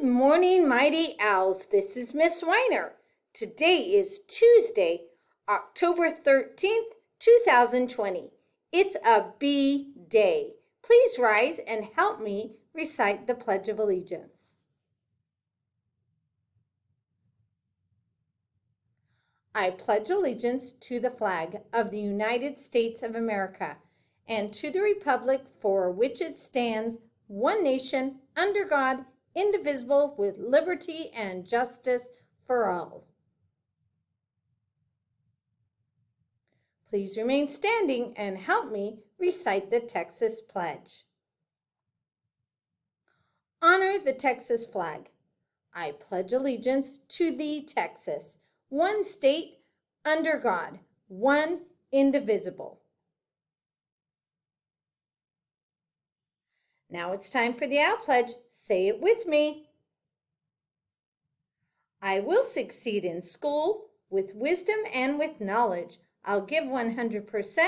Good morning, mighty owls. This is Miss Weiner. Today is Tuesday, October 13th, 2020. It's a bee day. Please rise and help me recite the Pledge of Allegiance. I pledge allegiance to the flag of the United States of America and to the republic for which it stands, one nation, under God, indivisible, with liberty and justice for all. Please remain standing and help me recite the Texas Pledge. Honor the Texas flag. I pledge allegiance to thee, Texas, one state, under God, one indivisible. Now it's time for the Owl Pledge. Say it with me. I will succeed in school with wisdom and with knowledge. I'll give 100%.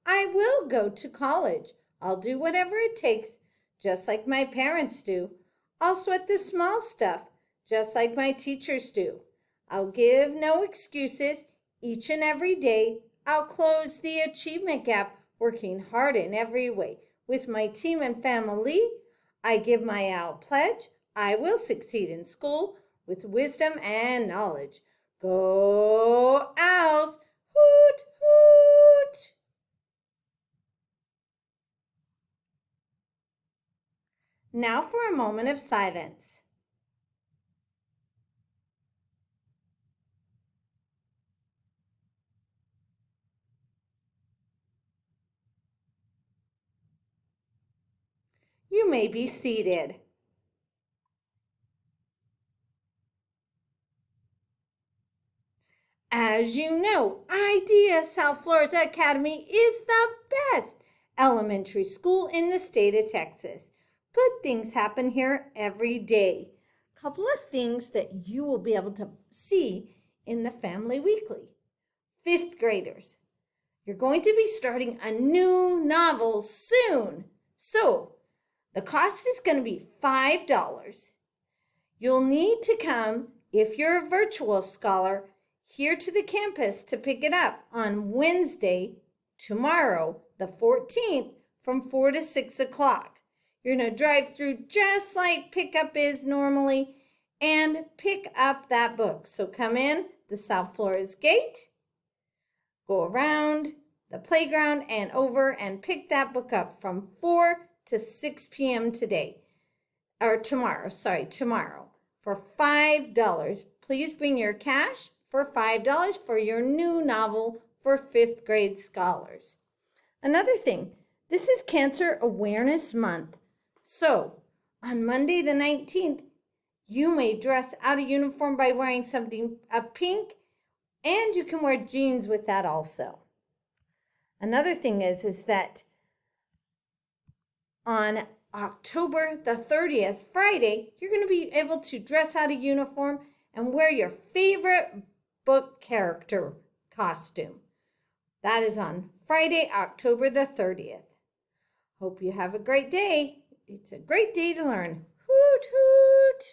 I will go to college. I'll do whatever it takes, just like my parents do. I'll sweat the small stuff, just like my teachers do. I'll give no excuses. Each and every day, I'll close the achievement gap, working hard in every way. With my team and family, I give my Owl Pledge. I will succeed in school with wisdom and knowledge. Go Owls! Hoot, hoot! Now for a moment of silence. You may be seated. As you know, IDEA South Florida Academy is the best elementary school in the state of Texas. Good things happen here every day. A couple of things that you will be able to see in the Family Weekly. 5th graders, you're going to be starting a new novel soon. So, the cost is going to be $5. You'll need to come, if you're a virtual scholar, here to the campus to pick it up on Wednesday, tomorrow, the 14th, from 4 to 6 o'clock. You're going to drive through just like pickup is normally and pick up that book. So come in the South Flores gate, go around the playground and over and pick that book up from 4 to 6 p.m. today, or tomorrow, for $5. Please bring your cash for $5 for your new novel for 5th grade scholars. Another thing, this is Cancer Awareness Month. So on Monday the 19th, you may dress out of uniform by wearing something pink, and you can wear jeans with that also. Another thing is that on October the 30th, Friday, you're going to be able to dress out of uniform and wear your favorite book character costume. That is on Friday, October the 30th. Hope you have a great day. It's a great day to learn. Hoot, hoot!